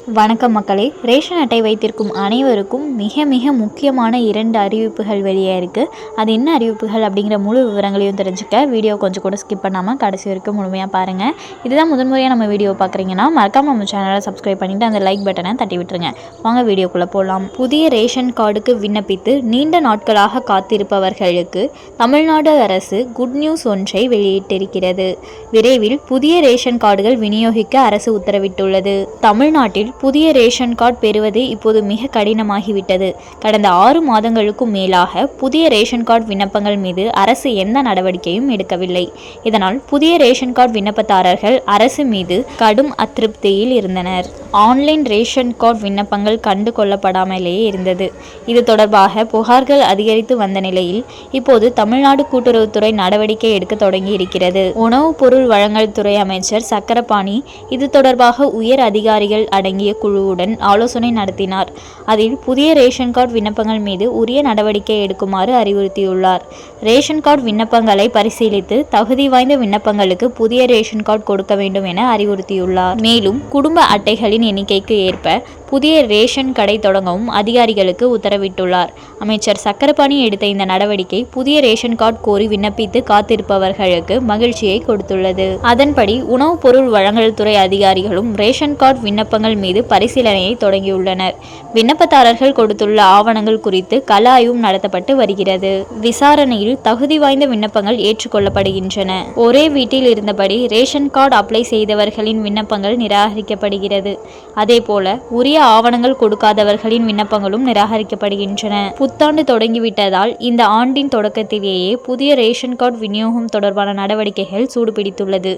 வணக்கம் மக்களே. ரேஷன் அட்டை வைத்திருக்கும் அனைவருக்கும் மிக மிக முக்கியமான 2 அறிவிப்புகள் வெளியே இருக்குது. அது என்ன அறிவிப்புகள் அப்படிங்கிற முழு விவரங்களையும் தெரிஞ்சுக்க வீடியோ கொஞ்சம் கூட ஸ்கிப் பண்ணாமல் கடைசி வரைக்கும் முழுமையாக பாருங்கள். இதுதான் முதன்முறையாக நம்ம வீடியோ பார்க்குறீங்கன்னா மறக்காம நம்ம சேனலை சப்ஸ்கிரைப் பண்ணிவிட்டு அந்த லைக் பட்டனை தட்டி விட்டுருங்க. வாங்க வீடியோக்குள்ளே போகலாம். புதிய ரேஷன் கார்டுக்கு விண்ணப்பித்து நீண்ட நாட்களாக காத்திருப்பவர்களுக்கு தமிழ்நாடு அரசு குட் நியூஸ் ஒன்றை வெளியிட்டிருக்கிறது. விரைவில் புதிய ரேஷன் கார்டுகள் விநியோகிக்க அரசு உத்தரவிட்டுள்ளது. தமிழ்நாட்டில் புதிய ரேஷன் கார்டு பெறுவது இப்போது மிக கடினமாகிவிட்டது. கடந்த 6 மாதங்களுக்கும் மேலாக புதிய ரேஷன் கார்டு விண்ணப்பங்கள் மீது அரசு எந்த நடவடிக்கையும் எடுக்கவில்லை. இதனால் புதிய ரேஷன் கார்டு விண்ணப்பதாரர்கள் அரசு மீது கடும் அதிருப்தியில் இருந்தனர். ஆன்லைன் ரேஷன் கார்டு விண்ணப்பங்கள் கண்டு கொள்ளப்படாமலேயே இருந்தது. இது தொடர்பாக புகார்கள் அதிகரித்து வந்த நிலையில் இப்போது தமிழ்நாடு கூட்டுறவுத்துறை நடவடிக்கை எடுக்க தொடங்கி இருக்கிறது. உணவுப் பொருள் வழங்கல் துறை அமைச்சர் சக்கரபாணி இது தொடர்பாக உயர் அதிகாரிகள் அடங்கிய குழுவுடன் ஆலோசனை நடத்தினார். அதில் புதிய ரேஷன் கார்டு விண்ணப்பங்கள் மீது உரிய நடவடிக்கை எடுக்குமாறு அறிவுறுத்தியுள்ளார். ரேஷன் கார்டு விண்ணப்பங்களை பரிசீலித்து தகுதி வாய்ந்த விண்ணப்பங்களுக்கு புதிய ரேஷன் கார்டு கொடுக்க வேண்டும் என அறிவுறுத்தியுள்ளார். மேலும் குடும்ப அட்டைகளின் எண்ணிக்கைக்கு ஏற்ப புதிய ரேஷன் கடை தொடங்கவும் அதிகாரிகளுக்கு உத்தரவிட்டுள்ளார். அமைச்சர் சக்கரபாணி எடுத்த இந்த நடவடிக்கை புதிய ரேஷன் கார்டு கோரி விண்ணப்பித்து காத்திருப்பவர்களுக்கு மகிழ்ச்சியை கொடுத்துள்ளது. அதன்படி உணவுப் பொருள் வழங்கல் துறை அதிகாரிகளும் ரேஷன் கார்டு விண்ணப்பங்கள் மீது பரிசீலனையை தொடங்கியுள்ளனர். விண்ணப்பதாரர்கள் கொடுத்துள்ள ஆவணங்கள் குறித்து கள ஆய்வும் நடத்தப்பட்டு வருகிறது. விசாரணையில் தகுதி வாய்ந்த விண்ணப்பங்கள் ஏற்றுக்கொள்ளப்படுகின்றன. ஒரே வீட்டில் இருந்தபடி ரேஷன் கார்டு அப்ளை செய்தவர்களின் விண்ணப்பங்கள் நிராகரிக்கப்படுகிறது. அதேபோல உரிய ஆவணங்கள் கொடுக்காதவர்களின் விண்ணப்பங்களும் நிராகரிக்கப்படுகின்றன. புத்தாண்டு தொடங்கிவிட்டதால் இந்த ஆண்டின் தொடக்கத்திலேயே புதிய ரேஷன் கார்டு விநியோகம் தொடர்பான நடவடிக்கைகள் சூடுபிடித்துள்ளது.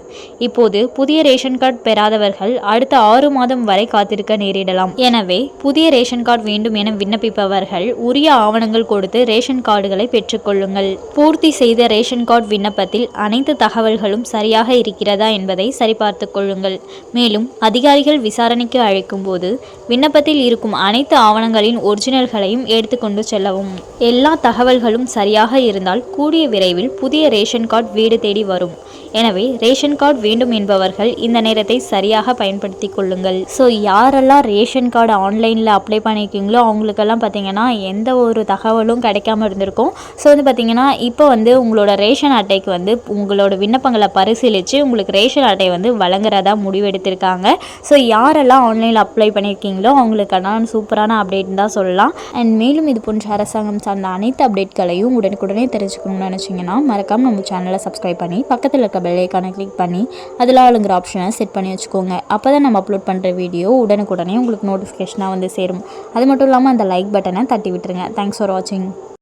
இப்போது புதிய ரேஷன் கார்டு பெறாதவர்கள் அடுத்த 6 மாதம் வரை காத்திருக்க நேரிடலாம். எனவே புதிய ரேஷன் கார்டு வேண்டும் என விண்ணப்பிப்பவர்கள் உரிய ஆவணங்கள் கொடுத்து ரேஷன் கார்டுகளை பெற்றுக்கொள்ளுங்கள். பூர்த்தி செய்த ரேஷன் கார்டு விண்ணப்பத்தில் அனைத்து தகவல்களும் சரியாக இருக்கிறதா என்பதை சரிபார்த்துக் கொள்ளுங்கள். மேலும் அதிகாரிகள் விசாரணைக்கு அழைக்கும் போது விண்ணப்பத்தில் இருக்கும் அனைத்து ஆவணங்களின் ஒரிஜினல்களையும் எடுத்துக்கொண்டு செல்லவும். எல்லா தகவல்களும் சரியாக இருந்தால் கூடிய விரைவில் புதிய ரேஷன் கார்டு வீடு தேடி வரும். எனவே ரேஷன் கார்டு வேண்டும் என்பவர்கள் இந்த நேரத்தை சரியாக பயன்படுத்தி கொள்ளுங்கள். ஸோ யாரெல்லாம் ரேஷன் கார்டு ஆன்லைனில் அப்ளை பண்ணியிருக்கீங்களோ அவங்களுக்கெல்லாம் பார்த்தீங்கன்னா எந்த ஒரு தகவலும் கிடைக்காம இருந்திருக்கும். ஸோ பார்த்தீங்கன்னா இப்போ உங்களோட ரேஷன் அட்டைக்கு உங்களோட விண்ணப்பங்களை பரிசீலித்து உங்களுக்கு ரேஷன் அட்டை வழங்குறதா முடிவெடுத்திருக்காங்க. ஸோ யாரெல்லாம் ஆன்லைனில் அப்ளை பண்ணியிருக்கீங்களோ அவங்களுக்கான சூப்பரான அப்டேட் தான் சொல்லலாம். அண்ட் மேலும் இது போன்ற அரசாங்கம் சார்ந்த அனைத்து அப்டேட்களையும் உடனுக்குடனே தெரிஞ்சுக்கணும்னு நினச்சிங்கன்னா மறக்காமல் நம்ம சேனலை சப்ஸ்கிரைப் பண்ணி பக்கத்தில் இருக்க பெல் ஐகானை கிளிக் பண்ணி அதில் ஆளுங்கிற ஆப்ஷனை செட் பண்ணி வச்சுக்கோங்க. அப்போ தான் நம்ம அப்லோட் பண்ணுற வீடியோ உடனுக்குடனே உங்களுக்கு நோட்டிஃபிகேஷனாக சேரும். அது மட்டும் இல்லாமல் அந்த லைக் பட்டனை தட்டி விட்டுருங்க. தேங்க்ஸ் ஃபார் வாட்சிங்.